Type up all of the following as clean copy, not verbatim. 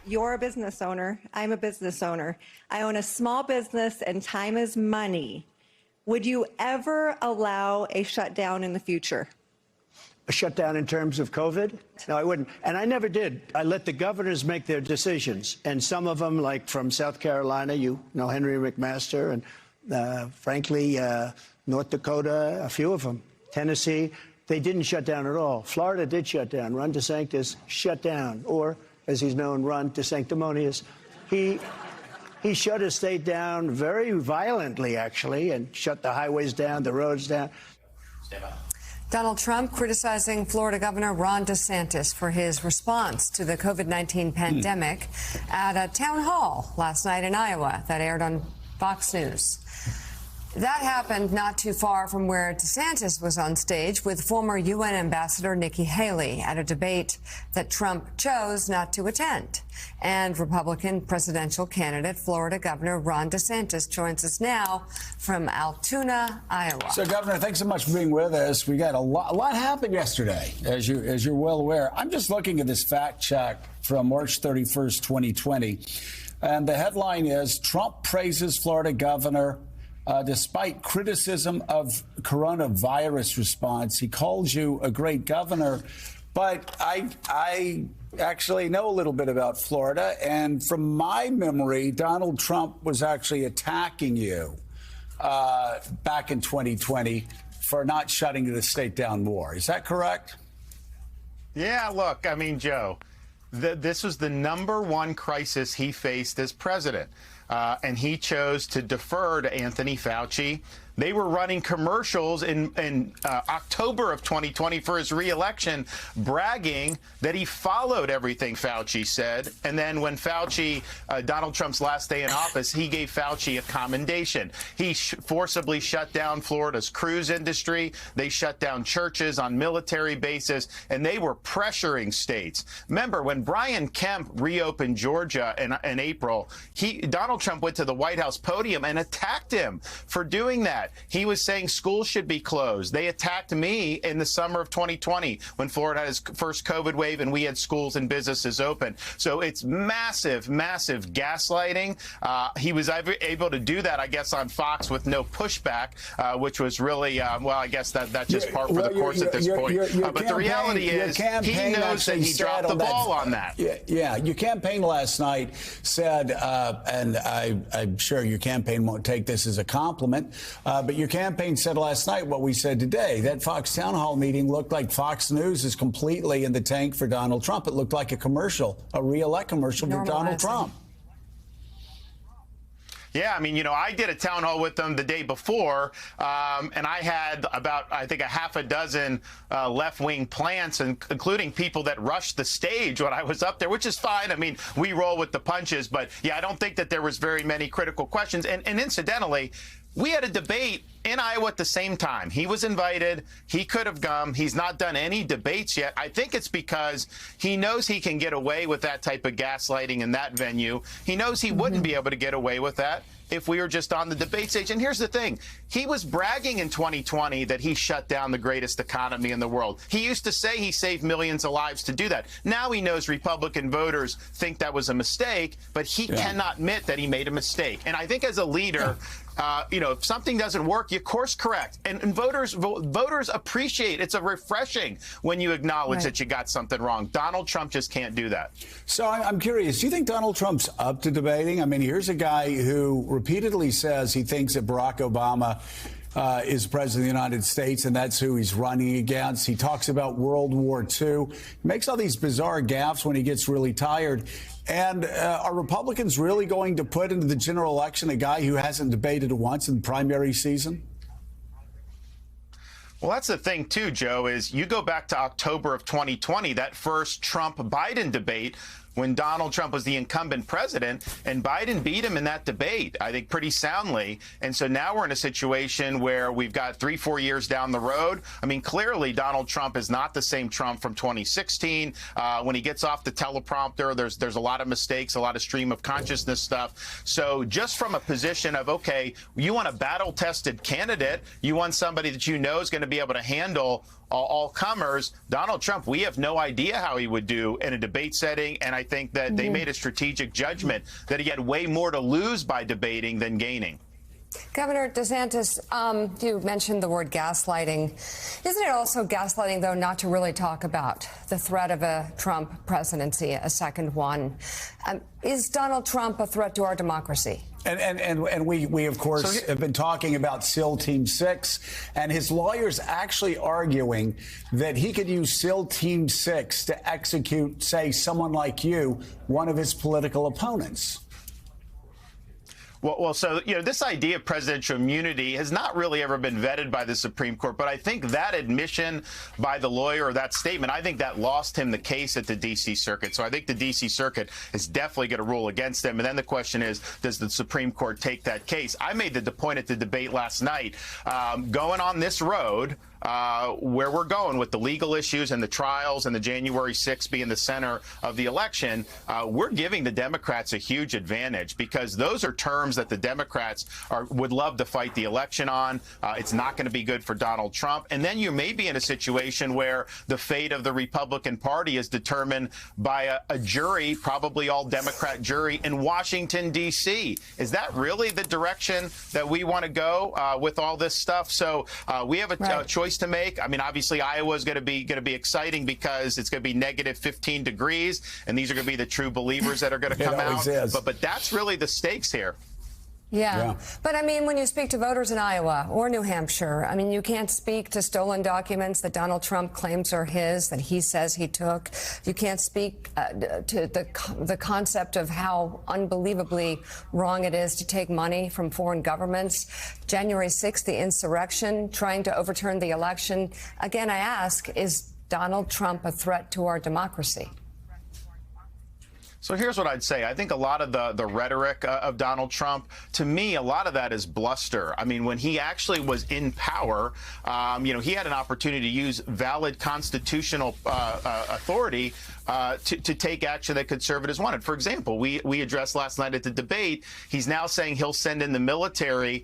You're a business owner. I'm a business owner. I own a small business and time is money. Would you ever allow a shutdown in the future? A shutdown in terms of COVID? No, I wouldn't. And I never did. I let the governors make their decisions. And some of them, like from South Carolina, you know Henry McMaster, and frankly, North Dakota, a few of them, Tennessee, they didn't shut down at all. Florida did shut down. Ron DeSantis shut down, or as he's known, Ron DeSanctimonious. He shut his state down very violently, actually, and shut the highways down, the roads down. Donald Trump criticizing Florida Governor Ron DeSantis for his response to the COVID-19 pandemic at a town hall last night in Iowa that aired on Fox News. That happened not too far from where DeSantis was on stage with former UN Ambassador Nikki Haley at a debate that Trump chose not to attend. And Republican presidential candidate Florida Governor Ron DeSantis joins us now from Altoona, Iowa. So, Governor, thanks so much for being with us. We got a lot happened yesterday, as you're well aware. I'm just looking at this fact check from March 31st, 2020. And the headline is, Trump praises Florida governor despite criticism of coronavirus response. He calls you a great governor. But I actually know a little bit about Florida. And from my memory, Donald Trump was actually attacking you back in 2020 for not shutting the state down more. Is that correct? Yeah, look, I mean, Joe, this was the #1 crisis he faced as president. And he chose to defer to Anthony Fauci. They were running commercials in October of 2020 for his reelection, bragging that he followed everything Fauci said. And then when Fauci, Donald Trump's last day in office, he gave Fauci a commendation. He forcibly shut down Florida's cruise industry. They shut down churches on military bases, and they were pressuring states. Remember, when Brian Kemp reopened Georgia in April, Donald Trump went to the White House podium and attacked him for doing that. He was saying schools should be closed. They attacked me in the summer of 2020 when Florida had its first COVID wave and we had schools and businesses open. So it's massive, massive gaslighting. He was able to do that, I guess, on Fox with no pushback, which was really, well, I guess that's just par for the course at this point. But the reality is he knows that he dropped the ball on that. Yeah, your campaign last night said, and I'm sure your campaign won't take this as a compliment, but your campaign said last night what we said today. That Fox town hall meeting looked like Fox News is completely in the tank for Donald Trump. It looked like a commercial, a reelect commercial for Donald Trump. Yeah, I mean, you know, I did a town hall with them the day before, and I had about, I think, a half a dozen left-wing plants, including people that rushed the stage when I was up there, which is fine. I mean, we roll with the punches. But, yeah, I don't think that there was very many critical questions. And incidentally, we had a debate in Iowa at the same time. He was invited. He could have come. He's not done any debates yet. I think it's because he knows he can get away with that type of gaslighting in that venue. He knows he wouldn't be able to get away with that if we were just on the debate stage. And here's the thing. He was bragging in 2020 that he shut down the greatest economy in the world. He used to say he saved millions of lives to do that. Now he knows Republican voters think that was a mistake, but he cannot admit that he made a mistake. And I think as a leader, you know, if something doesn't work, you course correct. And voters appreciate it's a refreshing when you acknowledge that you got something wrong. Donald Trump just can't do that. So I'm curious, do you think Donald Trump's up to debating? I mean, here's a guy who repeatedly says he thinks that Barack Obama is president of the United States, and that's who he's running against. He talks about World War II. He makes all these bizarre gaffes when he gets really tired. And are Republicans really going to put into the general election a guy who hasn't debated once in primary season? Well, that's the thing, too, Joe, is you go back to October of 2020, that first Trump-Biden debate, when Donald Trump was the incumbent president, and Biden beat him in that debate, I think, pretty soundly. And so now we're in a situation where we've got 3-4 years down the road. I mean, clearly, Donald Trump is not the same Trump from 2016. When he gets off the teleprompter, there's a lot of mistakes, a lot of stream of consciousness stuff. So just from a position of, OK, you want a battle-tested candidate, you want somebody that you know is going to be able to handle all comers. Donald Trump, we have no idea how he would do in a debate setting. And I think that they made a strategic judgment that he had way more to lose by debating than gaining. Governor DeSantis, you mentioned the word gaslighting. Isn't it also gaslighting, though, not to really talk about the threat of a Trump presidency, a second one? Is Donald Trump a threat to our democracy? And we of course, have been talking about SEAL Team 6, and his lawyer's actually arguing that he could use SEAL Team 6 to execute, say, someone like you, one of his political opponents. Well, so, this idea of presidential immunity has not really ever been vetted by the Supreme Court. But I think that admission by the lawyer, or that statement, I think that lost him the case at the D.C. Circuit. So I think the D.C. Circuit is definitely going to rule against him. And then the question is, does the Supreme Court take that case? I made the point at the debate last night, going on this road, where we're going with the legal issues and the trials and the January 6th being the center of the election, we're giving the Democrats a huge advantage, because those are terms that the Democrats would love to fight the election on. It's not going to be good for Donald Trump. And then you may be in a situation where the fate of the Republican Party is determined by a jury, probably all Democrat jury in Washington, D.C. Is that really the direction that we want to go with all this stuff? So we have a choice to make. I mean, obviously, Iowa is going to be exciting because it's going to be negative 15 degrees, and these are going to be the true believers that are going to come out. But that's really the stakes here. Yeah. But I mean, when you speak to voters in Iowa or New Hampshire, I mean, you can't speak to stolen documents that Donald Trump claims are his, that he says he took. You can't speak to the concept of how unbelievably wrong it is to take money from foreign governments. January 6th, the insurrection, trying to overturn the election. Again, I ask, is Donald Trump a threat to our democracy? So here's what I'd say. I think a lot of the rhetoric of Donald Trump, to me, a lot of that is bluster. I mean, when he actually was in power, he had an opportunity to use valid constitutional authority to take action that conservatives wanted. For example, we addressed last night at the debate, he's now saying he'll send in the military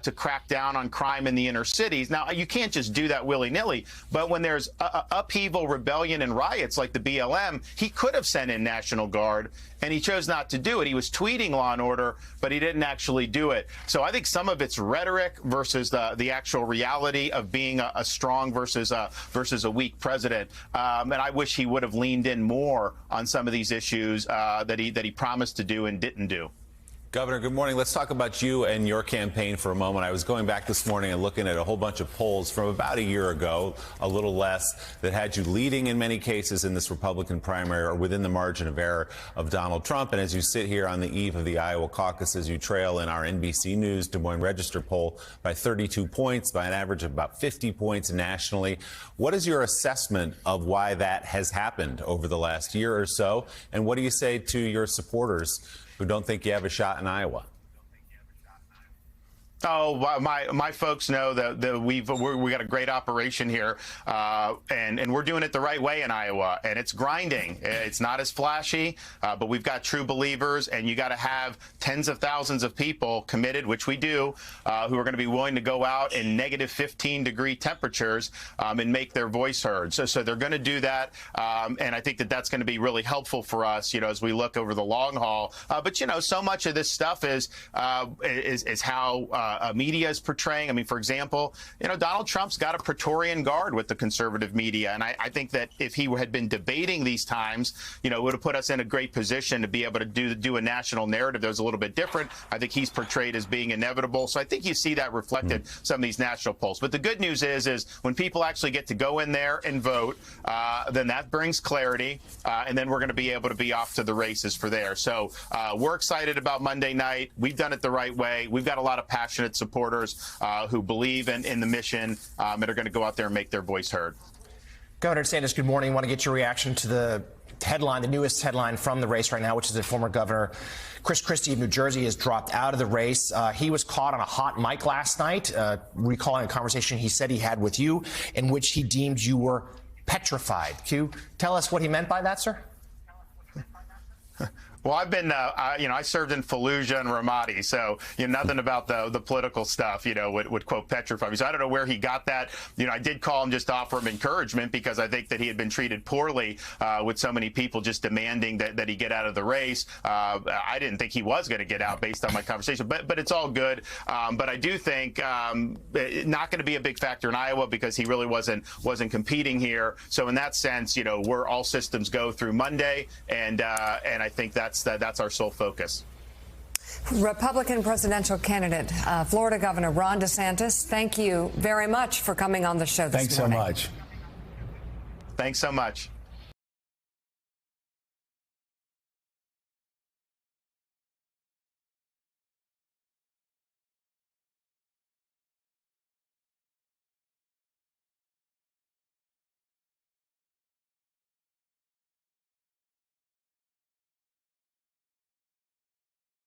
to crack down on crime in the inner cities. Now, you can't just do that willy-nilly, but when there's upheaval, rebellion, and riots like the BLM, he could have sent in National Guard, and he chose not to do it. He was tweeting law and order, but he didn't actually do it. So I think some of it's rhetoric versus the actual reality of being a strong versus a weak president. And I wish he would have leaned in more on some of these issues that he promised to do and didn't do. Governor, good morning. Let's talk about you and your campaign for a moment. I was going back this morning and looking at a whole bunch of polls from about a year ago, a little less, that had you leading in many cases in this Republican primary or within the margin of error of Donald Trump. And as you sit here on the eve of the Iowa caucuses, you trail in our NBC News Des Moines Register poll by 32 points, by an average of about 50 points nationally. What is your assessment of why that has happened over the last year or so? And what do you say to your supporters who don't think you have a shot in Iowa? Oh, my folks know that we got a great operation here, and we're doing it the right way in Iowa, and it's grinding. It's not as flashy, but we've got true believers, and you got to have tens of thousands of people committed, which we do, who are going to be willing to go out in negative 15-degree temperatures and make their voice heard. So they're going to do that, and I think that's going to be really helpful for us, as we look over the long haul. But so much of this stuff is how media is portraying. I mean, for example, Donald Trump's got a Praetorian Guard with the conservative media. And I think that if he had been debating these times, it would have put us in a great position to be able to do a national narrative that was a little bit different. I think he's portrayed as being inevitable. So I think you see that reflected some of these national polls. But the good news is when people actually get to go in there and vote, then that brings clarity. And then we're going to be able to be off to the races for there. So we're excited about Monday night. We've done it the right way. We've got a lot of passionate supporters who believe in the mission and are going to go out there and make their voice heard. Governor DeSantis, good morning. I want to get your reaction to the headline, the newest headline from the race right now, which is that former Governor Chris Christie of New Jersey has dropped out of the race. He was caught on a hot mic last night, recalling a conversation he said he had with you in which he deemed you were petrified. Can you tell us what he meant by that, sir? Well, I've been, I served in Fallujah and Ramadi, so nothing about the political stuff, would quote petrify me. So I don't know where he got that. I did call him just to offer him encouragement because I think that he had been treated poorly with so many people just demanding that he get out of the race. I didn't think he was going to get out based on my conversation, but it's all good. But I do think not going to be a big factor in Iowa because he really wasn't competing here. So in that sense, we're all systems go through Monday, and I think that's our sole focus. Republican presidential candidate, Florida Governor Ron DeSantis, thank you very much for coming on the show this morning. Thanks so much. Thanks so much.